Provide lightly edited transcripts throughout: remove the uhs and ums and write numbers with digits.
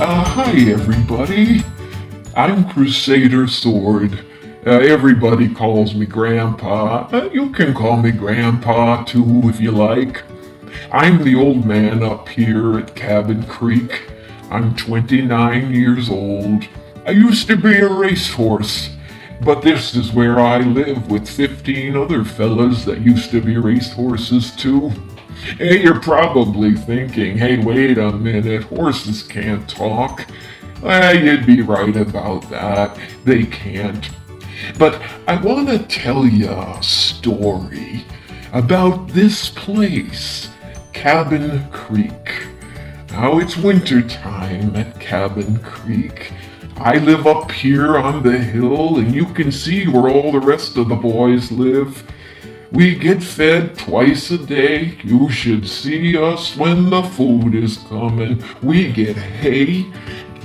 Hi everybody. I'm Crusader Sword. Everybody calls me Grandpa. You can call me Grandpa too if you like. I'm the old man up here at Cabin Creek. I'm 29 years old. I used to be a racehorse, but this is where I live with 15 other fellas that used to be racehorses too. Hey, you're probably thinking, hey, wait a minute, horses can't talk. You'd be right about that. They can't. But I want to tell you a story about this place, Cabin Creek. Now it's winter time at Cabin Creek. I live up here on the hill, and you can see where all the rest of the boys live. We get fed twice a day. You should see us when the food is coming. We get hay,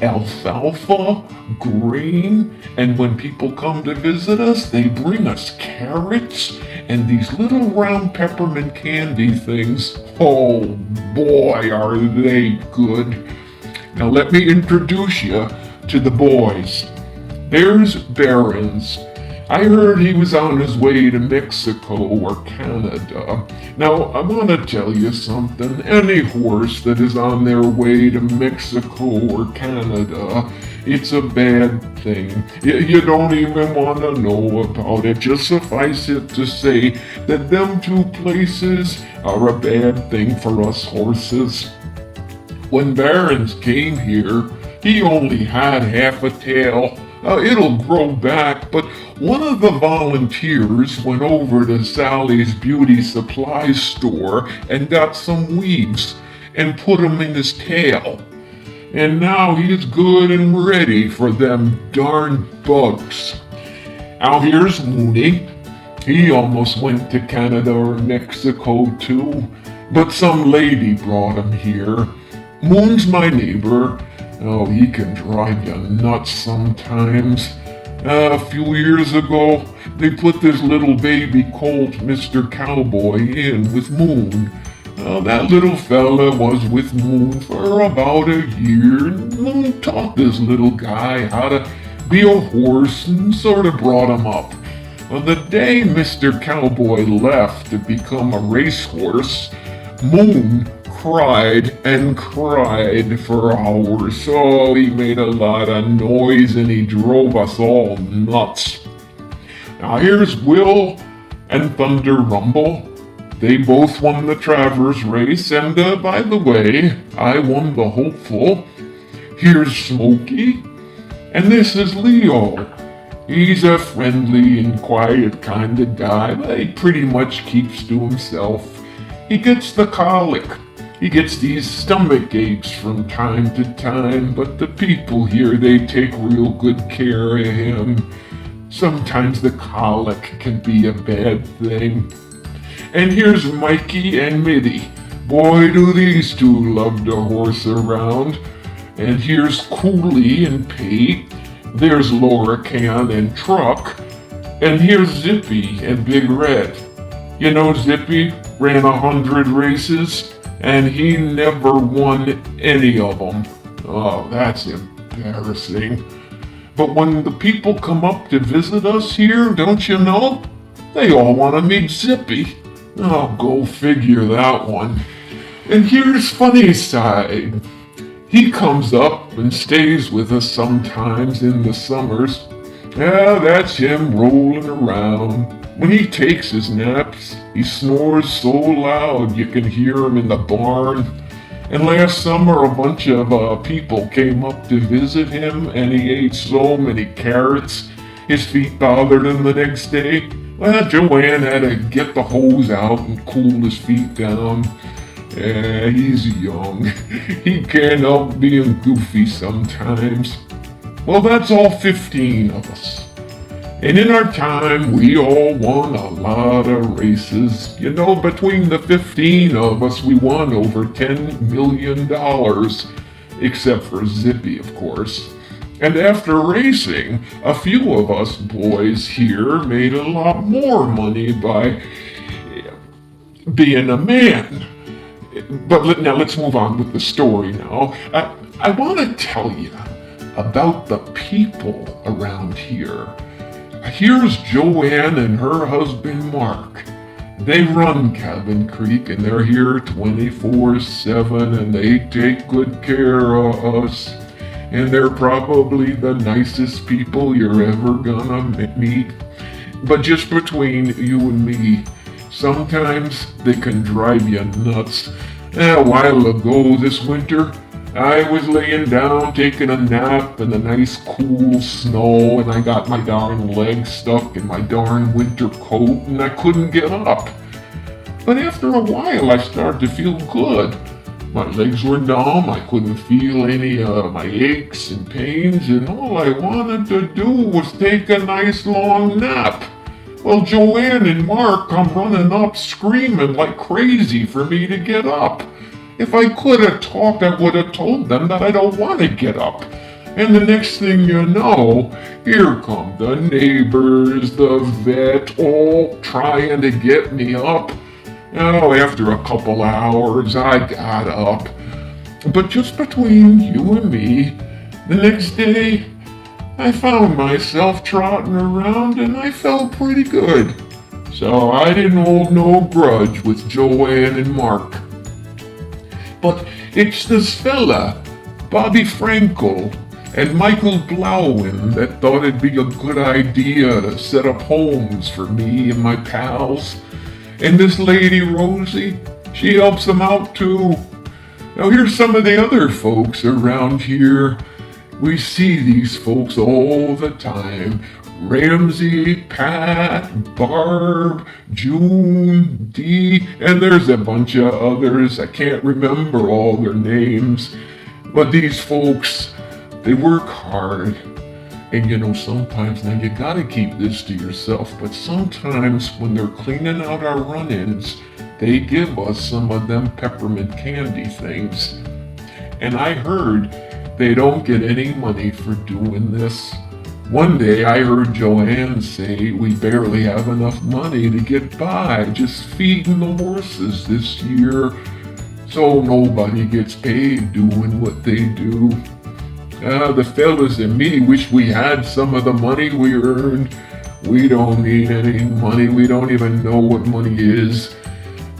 alfalfa, grain, and when people come to visit us, they bring us carrots and these little round peppermint candy things. Oh boy, are they good. Now let me introduce you to the boys. There's Barons. I heard he was on his way to Mexico or Canada. Now, I want to tell you something. Any horse that is on their way to Mexico or Canada, it's a bad thing. You don't even want to know about it. Just suffice it to say that them two places are a bad thing for us horses. When Barons came here, he only had half a tail. It'll grow back, but one of the volunteers went over to Sally's beauty supply store and got some weaves and put 'em in his tail. And now he's good and ready for them darn bugs. Now here's Mooney. He almost went to Canada or Mexico too, but some lady brought him here. Moon's my neighbor. Oh, he can drive you nuts sometimes. A few years ago, they put this little baby colt, Mr. Cowboy, in with Moon. That little fella was with Moon for about a year, and Moon taught this little guy how to be a horse and sort of brought him up. Well, the day Mr. Cowboy left to become a racehorse, Moon cried and cried for hours. Oh, he made a lot of noise and he drove us all nuts. Now here's Will and Thunder Rumble. They both won the Travers race, and by the way, I won the Hopeful. Here's Smokey, and this is Leo. He's a friendly and quiet kind of guy, but he pretty much keeps to himself. He gets the colic. He gets these stomach aches from time to time, but the people here, they take real good care of him. Sometimes the colic can be a bad thing. And here's Mikey and Mitty. Boy, do these two love to horse around. And here's Cooley and Pete. There's Lorcan and Truck. And here's Zippy and Big Red. You know, Zippy ran 100 races, and he never won any of them. Oh, that's embarrassing. But when the people come up to visit us here, don't you know, they all want to meet Zippy. Oh, go figure that one. And here's Funny Side. He comes up and stays with us sometimes in the summers. Yeah, that's him rolling around. When he takes his naps, he snores so loud you can hear him in the barn. And last summer, a bunch of people came up to visit him, and he ate so many carrots, his feet bothered him the next day. Well, Joanne had to get the hose out and cool his feet down. Yeah, he's young. He can't help being goofy sometimes. Well, that's all 15 of us. And in our time, we all won a lot of races. You know, between the 15 of us, we won over $10 million. Except for Zippy, of course. And after racing, a few of us boys here made a lot more money by being a man. But now let's move on with the story now. I want to tell you about the people around here. Here's Joanne and her husband Mark. They run Cabin Creek and they're here 24/7 and they take good care of us. And they're probably the nicest people you're ever gonna meet. But just between you and me, sometimes they can drive you nuts. A while ago this winter, I was laying down taking a nap in the nice cool snow and I got my darn leg stuck in my darn winter coat and I couldn't get up. But after a while I started to feel good. My legs were numb, I couldn't feel any of my aches and pains, and all I wanted to do was take a nice long nap. Well, Joanne and Mark come running up screaming like crazy for me to get up. If I could have talked, I would have told them that I don't want to get up. And the next thing you know, here come the neighbors, the vet, all trying to get me up. Oh, after a couple hours, I got up. But just between you and me, the next day, I found myself trotting around and I felt pretty good. So I didn't hold no grudge with Joanne and Mark. But it's this fella, Bobby Frankel, and Michael Blauen that thought it'd be a good idea to set up homes for me and my pals. And this lady, Rosie, she helps them out too. Now here's some of the other folks around here. We see these folks all the time. Ramsey, Pat, Barb, June, Dee, and there's a bunch of others. I can't remember all their names. But these folks, they work hard. And you know, sometimes, now you gotta keep this to yourself, but sometimes when they're cleaning out our run-ins, they give us some of them peppermint candy things. And I heard they don't get any money for doing this. One day I heard Joanne say we barely have enough money to get by just feeding the horses this year, so nobody gets paid doing what they do. The fellas and me wish we had some of the money we earned. We don't need any money. We don't even know what money is.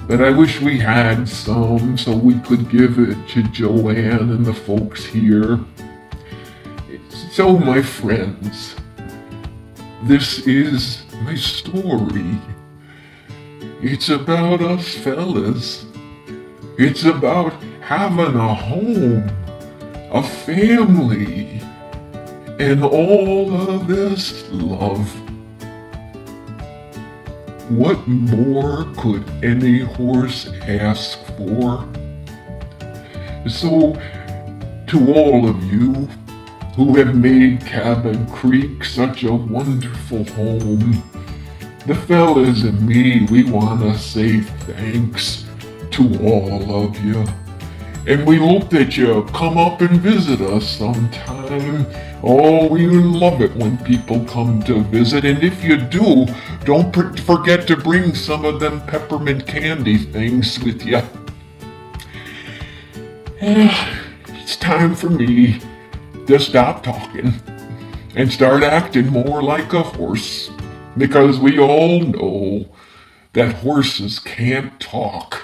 But I wish we had some so we could give it to Joanne and the folks here. So, my friends, this is my story. It's about us fellas. It's about having a home, a family, and all of this love. What more could any horse ask for? So, to all of you who have made Cabin Creek such a wonderful home, the fellas and me, we want to say thanks to all of you. And we hope that you come up and visit us sometime. Oh, we love it when people come to visit. And if you do, don't forget to bring some of them peppermint candy things with you. It's time for me to stop talking and start acting more like a horse. Because we all know that horses can't talk.